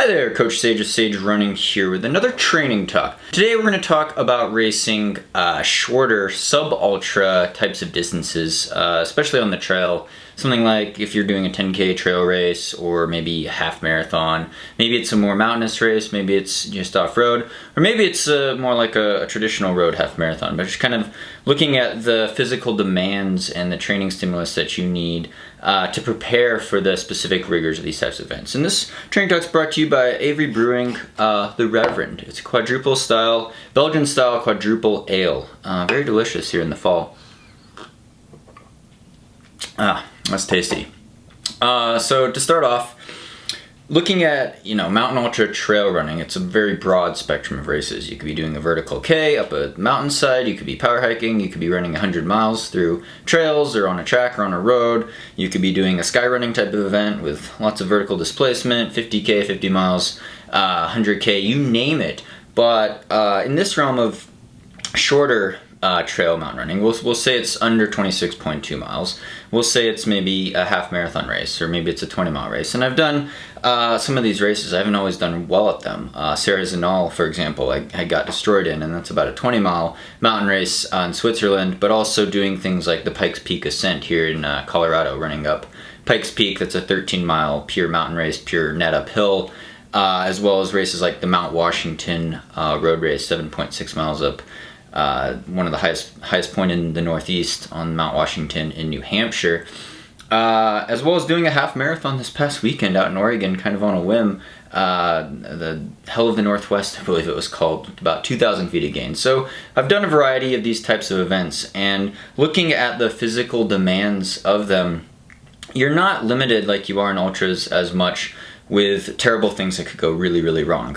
Hi there, Coach Sage of Sage Running here with another training talk. Today we're going to talk about racing shorter sub-ultra types of distances, especially on the trail. Something like if you're doing a 10K trail race or maybe a half marathon. Maybe it's a more mountainous race, maybe it's just off-road, or maybe it's more like a traditional road half marathon. But just kind of looking at the physical demands and the training stimulus that you need to prepare for the specific rigors of these types of events. And this training talk is brought to you by Avery Brewing, The Reverend. It's a quadruple style, Belgian style quadruple ale. Very delicious here in the fall. That's tasty. So to start off, looking at, mountain ultra trail running, it's a very broad spectrum of races. You could be doing a vertical K up a mountainside, you could be power hiking, you could be running 100 miles through trails or on a track or on a road. You could be doing a sky running type of event with lots of vertical displacement, 50K, 50 miles, 100K, you name it. But in this realm of shorter trail mountain running, we'll say it's under 26.2 miles. We'll say it's maybe a half marathon race, or maybe it's a 20-mile race. And I've done some of these races. I haven't always done well at them. Sarah Zinal, for example, I got destroyed in, and that's about a 20-mile mountain race in Switzerland, but also doing things like the Pikes Peak Ascent here in Colorado, running up Pikes Peak. That's a 13-mile pure mountain race, pure net uphill, as well as races like the Mount Washington road race, 7.6 miles up. One of the highest point in the Northeast on Mount Washington in New Hampshire, as well as doing a half marathon this past weekend out in Oregon, kind of on a whim. The Hell of the Northwest, I believe it was called, about 2,000 feet of gain. So I've done a variety of these types of events, and looking at the physical demands of them, you're not limited like you are in ultras as much with terrible things that could go really, really wrong.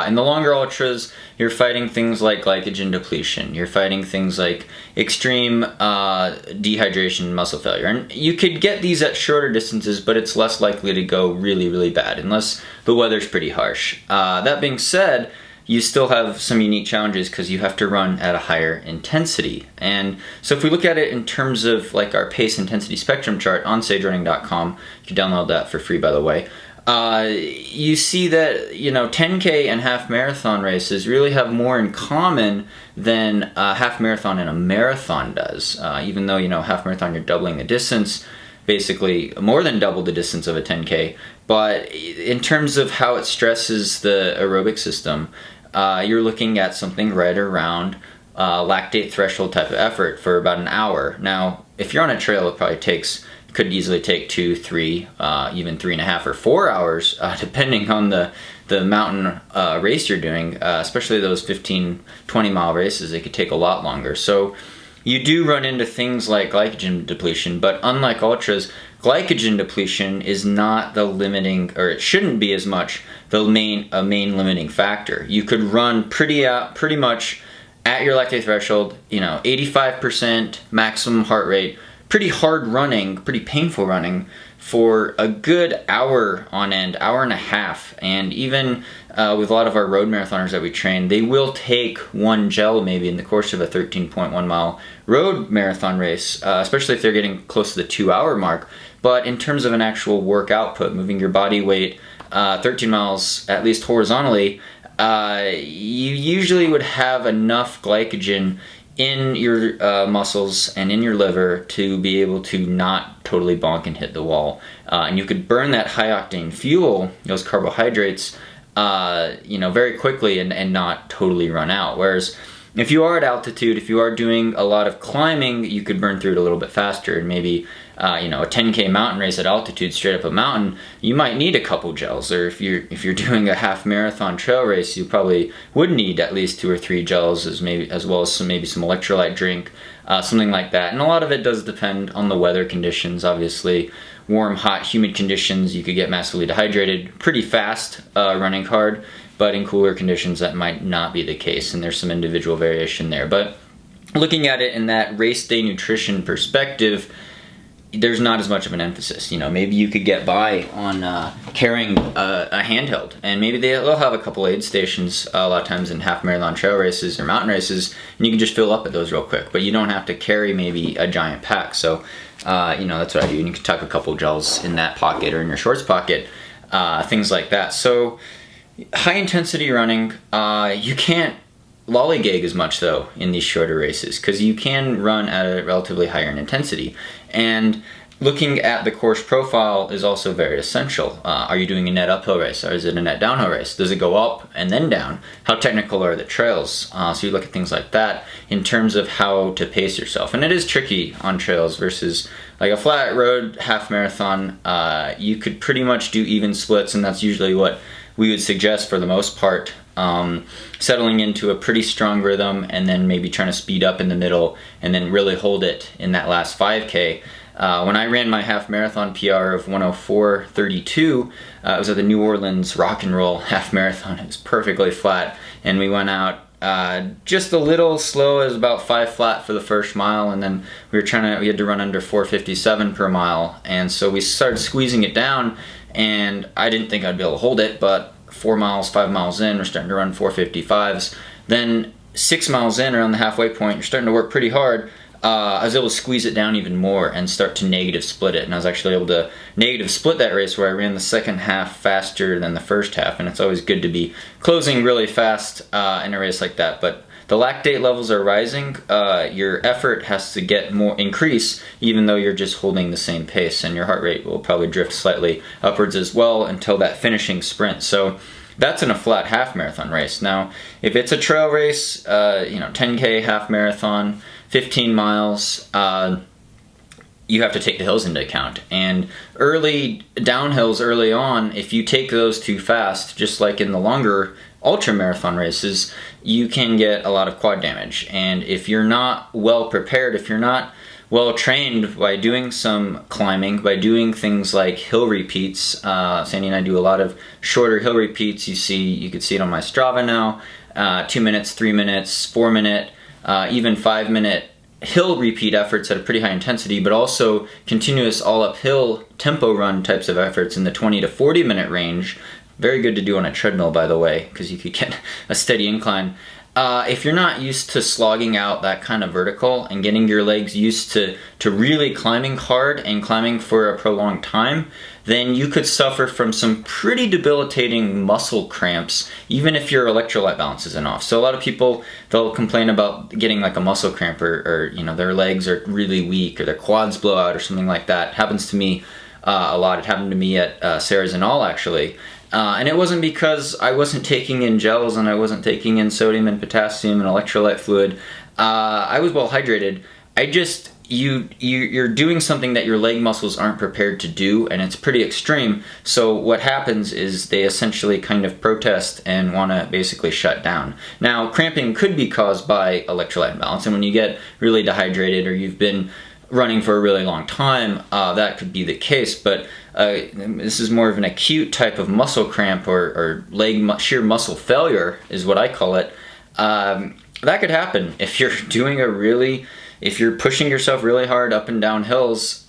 In the longer ultras, you're fighting things like glycogen depletion. You're fighting things like extreme dehydration, muscle failure. And you could get these at shorter distances, but it's less likely to go really, really bad unless the weather's pretty harsh. That being said, you still have some unique challenges because you have to run at a higher intensity. And so if we look at it in terms of like our pace intensity spectrum chart on sagerunning.com, you can download that for free, by the way. You see that 10K and half marathon races really have more in common than a half marathon and a marathon does. Even though half marathon, you're doubling the distance, basically more than double the distance of a 10K. But in terms of how it stresses the aerobic system, you're looking at something right around lactate threshold type of effort for about an hour. Now, if you're on a trail, it probably could easily take 2, 3, even 3.5 or 4 hours, depending on the mountain race you're doing, especially those 15, 20-mile races. They could take a lot longer. So you do run into things like glycogen depletion, but unlike ultras, glycogen depletion is not the limiting, or it shouldn't be as much the main limiting factor. You could run pretty much at your lactate threshold, 85% maximum heart rate, pretty hard running, pretty painful running for a good hour on end, hour and a half. And even with a lot of our road marathoners that we train, they will take one gel maybe in the course of a 13.1 mile road marathon race, especially if they're getting close to the 2-hour mark. But in terms of an actual work output, moving your body weight 13 miles, at least horizontally, you usually would have enough glycogen in your muscles and in your liver to be able to not totally bonk and hit the wall. And you could burn that high octane fuel, those carbohydrates, very quickly and not totally run out. Whereas if you are at altitude, if you are doing a lot of climbing, you could burn through it a little bit faster. And maybe a 10K mountain race at altitude straight up a mountain, you might need a couple gels. Or if you're doing a half marathon trail race, you probably would need at least 2 or 3 gels, as well as some electrolyte drink, something like that. And a lot of it does depend on the weather conditions. Obviously, warm, hot, humid conditions, you could get massively dehydrated pretty fast running hard. But in cooler conditions, that might not be the case, and there's some individual variation there. But looking at it in that race day nutrition perspective, there's not as much of an emphasis. Maybe you could get by on carrying a handheld, and maybe they'll have a couple aid stations a lot of times in half marathon trail races or mountain races, and you can just fill up at those real quick. But you don't have to carry maybe a giant pack. So, that's what I do. And you can tuck a couple gels in that pocket or in your shorts pocket, things like that. So high intensity running, you can't lollygag as much though in these shorter races, because you can run at a relatively higher intensity. And looking at the course profile is also very essential. Are you doing a net uphill race, or is it a net downhill race? Does it go up and then down? How technical are the trails? So you look at things like that in terms of how to pace yourself. And it is tricky on trails versus like a flat road half marathon. You could pretty much do even splits, and that's usually what we would suggest for the most part. Settling into a pretty strong rhythm and then maybe trying to speed up in the middle and then really hold it in that last 5K. When I ran my half marathon PR of 104.32, it was at the New Orleans Rock and Roll half marathon. It was perfectly flat, and we went out just a little slow. It was about 5 flat for the first mile, and then we had to run under 4:57 per mile, and so we started squeezing it down, and I didn't think I'd be able to hold it, but 4 miles, 5 miles in, we're starting to run 4:55s. Then 6 miles in, around the halfway point, you're starting to work pretty hard. I was able to squeeze it down even more and start to negative split it. And I was actually able to negative split that race where I ran the second half faster than the first half. And it's always good to be closing really fast in a race like that. But the lactate levels are rising. Your effort has to increase, even though you're just holding the same pace. And your heart rate will probably drift slightly upwards as well until that finishing sprint. So that's in a flat half marathon race. Now, if it's a trail race, 10K half marathon, 15 miles, you have to take the hills into account. And early downhills early on, if you take those too fast, just like in the longer ultra marathon races, you can get a lot of quad damage. And if you're not well prepared, if you're not well trained by doing some climbing, by doing things like hill repeats, Sandy and I do a lot of shorter hill repeats. You could see it on my Strava now, 2 minutes, 3 minutes, 4 minute, even 5 minute hill repeat efforts at a pretty high intensity, but also continuous all uphill tempo run types of efforts in the 20 to 40 minute range. Very good to do on a treadmill, by the way, because you could get a steady incline. If you're not used to slogging out that kind of vertical and getting your legs used to really climbing hard and climbing for a prolonged time, then you could suffer from some pretty debilitating muscle cramps, even if your electrolyte balance isn't off. So a lot of people, they'll complain about getting like a muscle cramp or their legs are really weak or their quads blow out or something like that. It happens to me a lot. It happened to me at Sarazenol, actually. And it wasn't because I wasn't taking in gels and I wasn't taking in sodium and potassium and electrolyte fluid. I was well hydrated. You're doing something that your leg muscles aren't prepared to do, and it's pretty extreme. So what happens is they essentially kind of protest and want to basically shut down. Now, cramping could be caused by electrolyte imbalance, and when you get really dehydrated or you've been running for a really long time, that could be the case, but this is more of an acute type of muscle cramp or sheer muscle failure is what I call it. That could happen if you're if you're pushing yourself really hard up and down hills,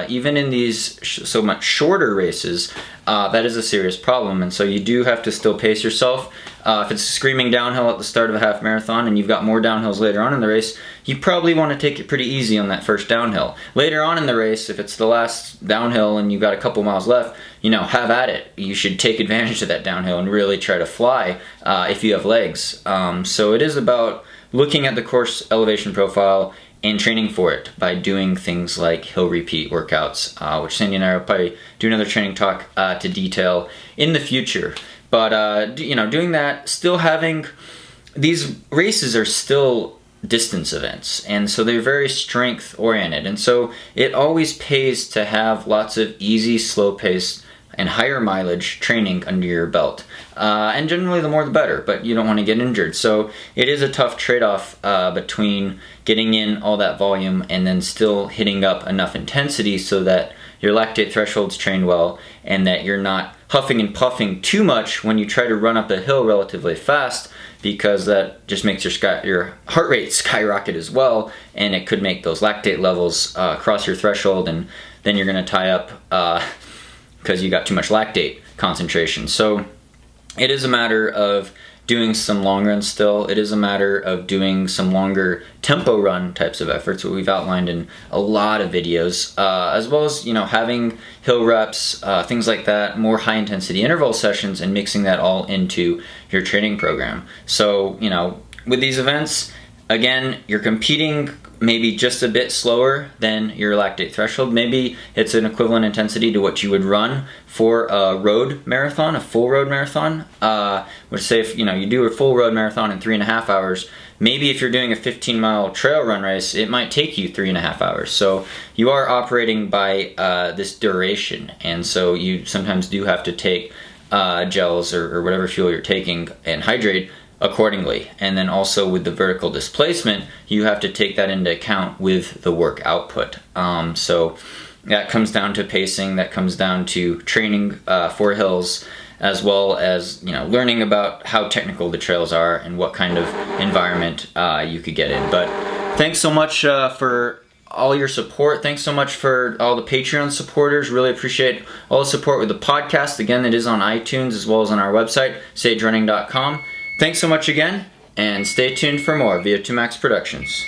even in these so much shorter races, that is a serious problem. And so you do have to still pace yourself. If it's screaming downhill at the start of a half marathon and you've got more downhills later on in the race, you probably want to take it pretty easy on that first downhill. Later on in the race, if it's the last downhill and you've got a couple miles left, have at it. You should take advantage of that downhill and really try to fly if you have legs. So it is about looking at the course elevation profile and training for it by doing things like hill repeat workouts, which Sandy and I will probably do another training talk to detail in the future. But doing that, still having these races are still distance events, and so they're very strength oriented, and so it always pays to have lots of easy, slow paced and higher mileage training under your belt. And generally the more the better, but you don't want to get injured. So it is a tough trade-off between getting in all that volume and then still hitting up enough intensity so that your lactate threshold's trained well and that you're not huffing and puffing too much when you try to run up a hill relatively fast, because that just makes your heart rate skyrocket as well, and it could make those lactate levels cross your threshold, and then you're going to tie up because you got too much lactate concentration. So it is a matter of doing some long runs still. It is a matter of doing some longer tempo run types of efforts, what we've outlined in a lot of videos, as well as, you know, having hill reps, things like that, more high intensity interval sessions, and mixing that all into your training program. So, you know, with these events, again, you're competing maybe just a bit slower than your lactate threshold. Maybe it's an equivalent intensity to what you would run for a road marathon, a full road marathon. Which say if, you know, you do a full road marathon in 3.5 hours, maybe if you're doing a 15-mile trail run race, it might take you 3.5 hours. So you are operating by this duration, and so you sometimes do have to take gels or whatever fuel you're taking and hydrate accordingly. And then also with the vertical displacement, you have to take that into account with the work output. So that comes down to pacing, that comes down to training for hills, as well as, you know, learning about how technical the trails are and what kind of environment you could get in. But thanks so much for all your support. Thanks so much for all the Patreon supporters. Really appreciate all the support with the podcast. Again, it is on iTunes as well as on our website, sagerunning.com. Thanks so much again, and stay tuned for more via 2Max Productions.